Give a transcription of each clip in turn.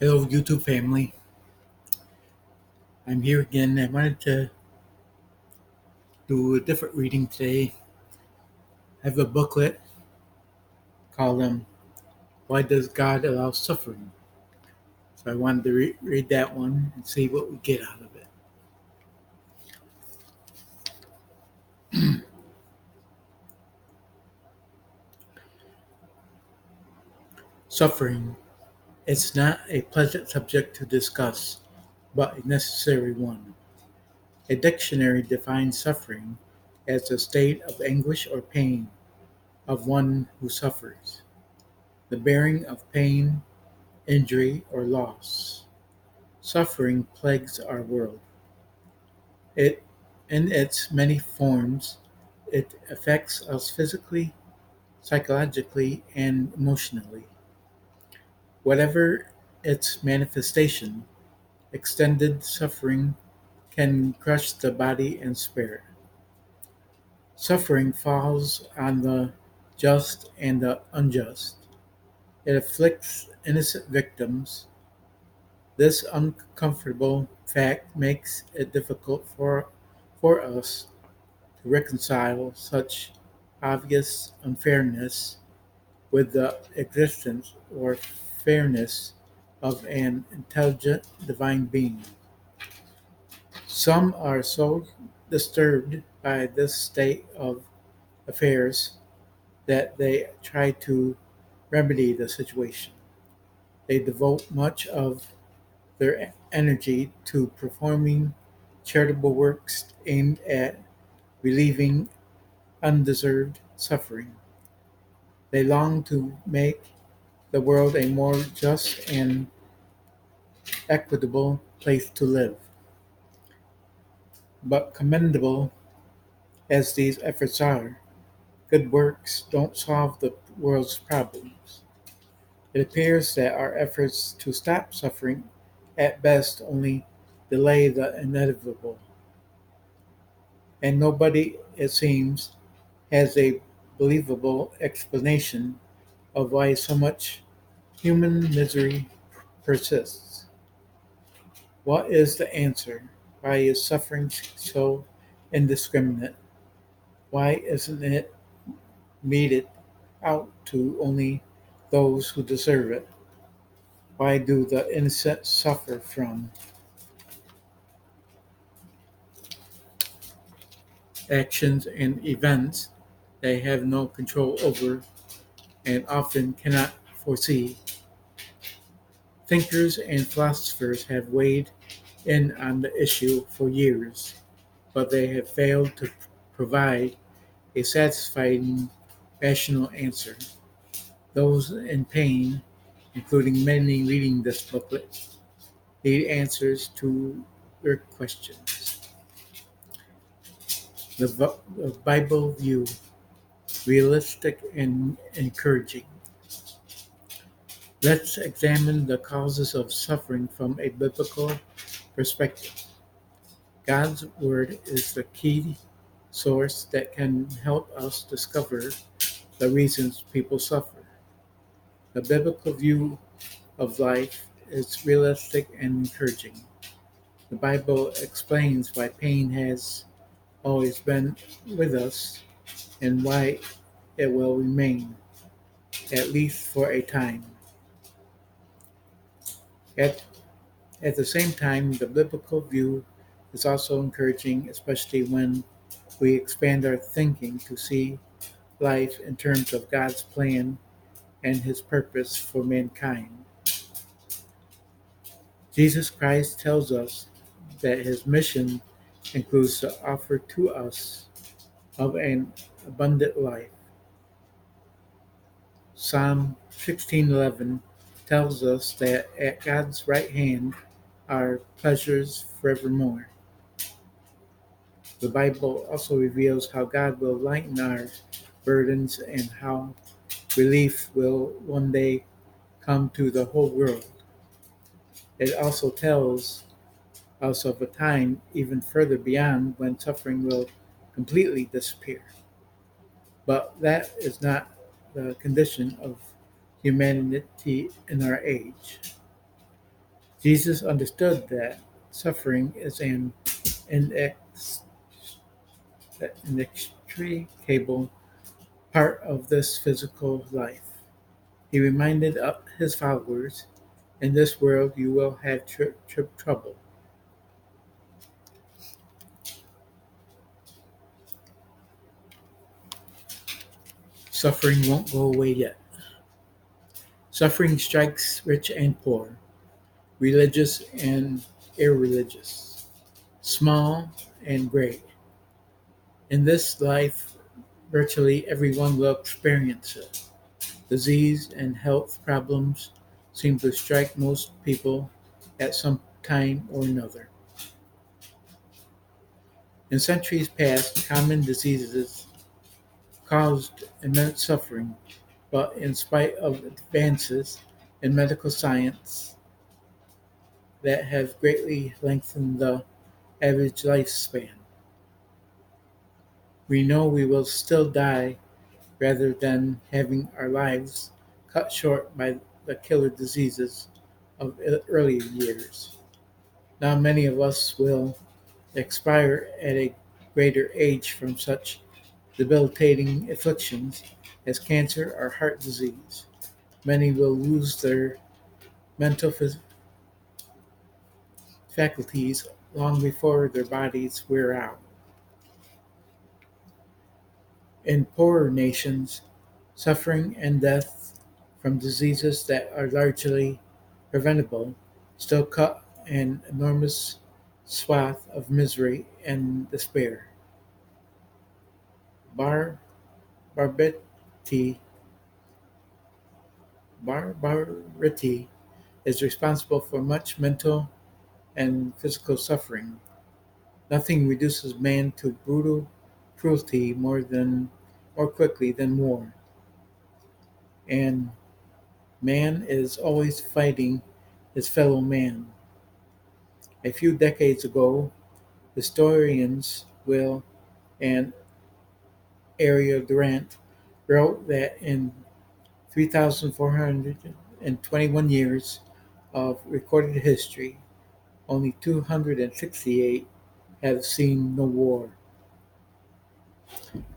Hello, YouTube family. I'm here again. I wanted to do a different reading today. I have a booklet called Why Does God Allow Suffering? So I wanted to read that one and see what we get out of it. Suffering. It's not a pleasant subject to discuss, but a necessary one. A dictionary defines suffering as a state of anguish or pain of one who suffers, the bearing of pain, injury, or loss. Suffering plagues our world. It, in its many forms, it affects us physically, psychologically, and emotionally. Whatever its manifestation, extended suffering can crush the body and spirit. Suffering falls on the just and the unjust. It afflicts innocent victims. This uncomfortable fact makes it difficult for us to reconcile such obvious unfairness with the existence or fairness of an intelligent divine being. Some are so disturbed by this state of affairs that they try to remedy the situation. They devote much of their energy to performing charitable works aimed at relieving undeserved suffering. They long to make the world a more just and equitable place to live. But commendable as these efforts are, good works don't solve the world's problems. It appears that our efforts to stop suffering at best only delay the inevitable, and nobody, it seems, has a believable explanation of why so much human misery persists. What is the answer? Why is suffering so indiscriminate? Why isn't it meted out to only those who deserve it? Why do the innocent suffer from actions and events they have no control over and often cannot foresee? Thinkers and philosophers have weighed in on the issue for years, but they have failed to provide a satisfying rational answer. Those in pain, including many reading this booklet, need answers to their questions. The Bible view, realistic and encouraging. Let's examine the causes of suffering from a biblical perspective. God's Word is the key source that can help us discover the reasons people suffer. The biblical view of life is realistic and encouraging. The Bible explains why pain has always been with us and why it will remain, at least for a time. At, at the same time, the biblical view is also encouraging, especially when we expand our thinking to see life in terms of God's plan and his purpose for mankind. Jesus Christ tells us that his mission includes the offer to us of an abundant life. Psalm 16:11 tells us that at God's right hand are pleasures forevermore. The Bible also reveals how God will lighten our burdens and how relief will one day come to the whole world. It also tells us of a time even further beyond when suffering will completely disappear. But that is not the condition of humanity in our age. Jesus understood that suffering is an inex- inextricable part of this physical life. He reminded his followers, in this world you will have trouble. Suffering won't go away yet. Suffering strikes rich and poor, religious and irreligious, small and great. In this life, virtually everyone will experience it. Disease and health problems seem to strike most people at some time or another. In centuries past, common diseases caused immense suffering, but in spite of advances in medical science that have greatly lengthened the average lifespan, we know we will still die rather than having our lives cut short by the killer diseases of earlier years. Now, many of us will expire at a greater age from such debilitating afflictions as cancer or heart disease. Many will lose their mental faculties long before their bodies wear out. In poorer nations, suffering and death from diseases that are largely preventable still cut an enormous swath of misery and despair. Bar- barbarity, barbarity is responsible for much mental and physical suffering. Nothing reduces man to brutal cruelty more quickly than war, and man is always fighting his fellow man. A few decades ago, historians Will and Ariel Durant wrote that in 3,421 years of recorded history, only 268 have seen no war.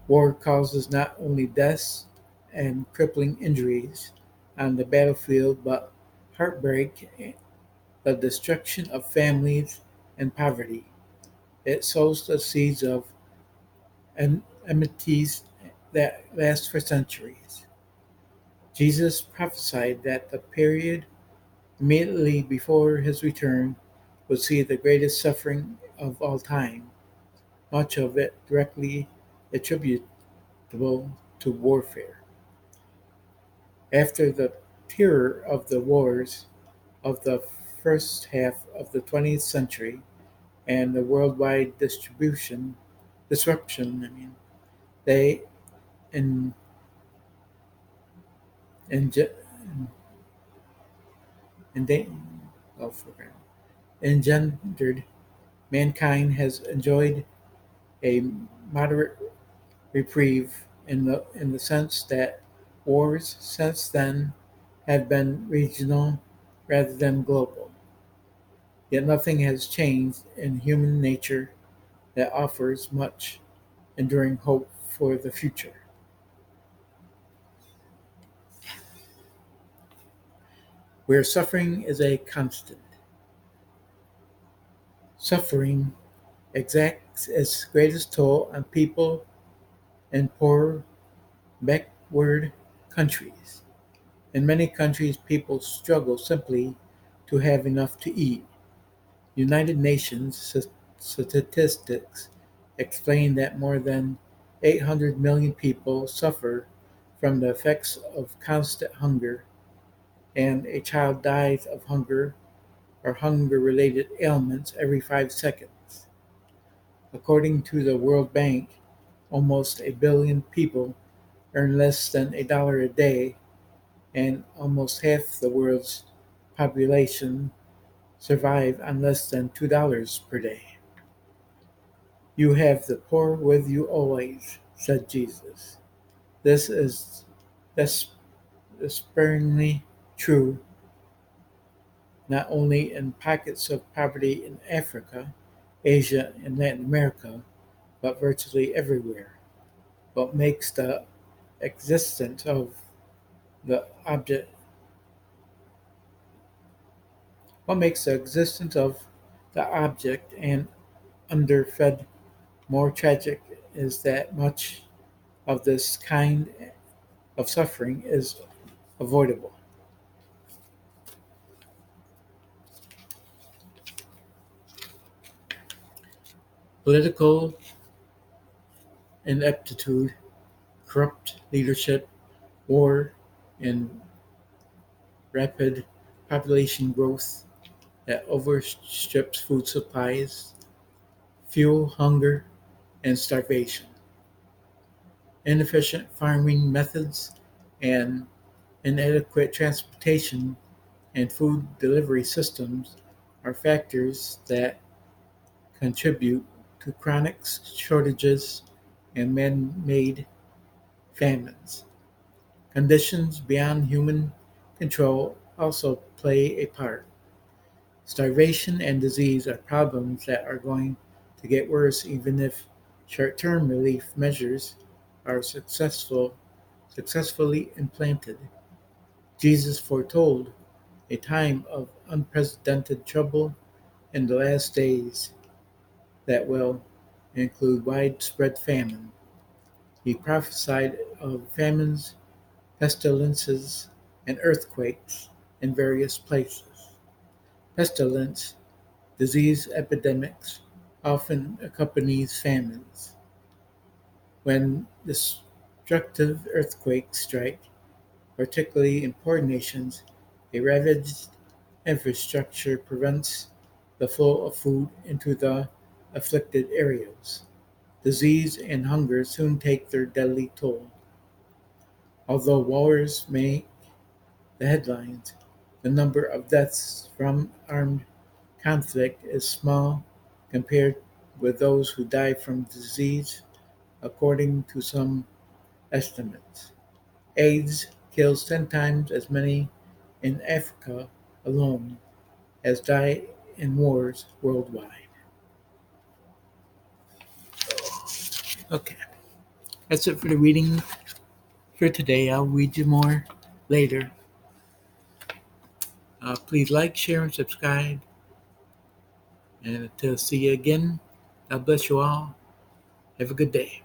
War causes not only deaths and crippling injuries on the battlefield, but heartbreak, the destruction of families, and poverty. It sows the seeds of enmities that last for centuries. Jesus prophesied that the period immediately before his return would see the greatest suffering of all time, much of it directly attributable to warfare. After the terror of the wars of the first half of the 20th century and the worldwide disruption, they en, enge- ende- oh, forgot, engendered, mankind has enjoyed a moderate reprieve in the sense that wars since then have been regional rather than global. Yet nothing has changed in human nature that offers much enduring hope for the future. Where suffering is a constant, suffering exacts its greatest toll on people in poor, backward countries. In many countries, people struggle simply to have enough to eat. United Nations statistics explain that more than 800 million people suffer from the effects of constant hunger, and a child dies of hunger or hunger related ailments every 5 seconds. According to the World Bank, almost a billion people earn less than $1 a day, and almost half the world's population survive on less than $2 per day. You have the poor with you always, said Jesus. This is despairingly true not only in pockets of poverty in Africa, Asia, and Latin America, but virtually everywhere. What makes the existence of the object what makes the existence of the object and underfed more tragic is that much of this kind of suffering is avoidable. Political ineptitude, corrupt leadership, war, and rapid population growth that overstrips food supplies, fuel hunger and starvation. Inefficient farming methods and inadequate transportation and food delivery systems are factors that contribute to chronic shortages and man-made famines. Conditions beyond human control also play a part. Starvation and disease are problems that are going to get worse even if short-term relief measures are successfully implanted. Jesus foretold a time of unprecedented trouble in the last days that will include widespread famine. He prophesied of famines, pestilences, and earthquakes in various places. Pestilence, disease epidemics, often accompanies famines. When destructive earthquakes strike, particularly in poor nations, a ravaged infrastructure prevents the flow of food into the afflicted areas. Disease and hunger soon take their deadly toll. Although wars make the headlines, the number of deaths from armed conflict is small compared with those who die from disease, according to some estimates. AIDS kills 10 times as many in Africa alone as die in wars worldwide. Okay, that's it for the reading for today. I'll read you more later. Please like, share, and subscribe. And until see you again, God bless you all. Have a good day.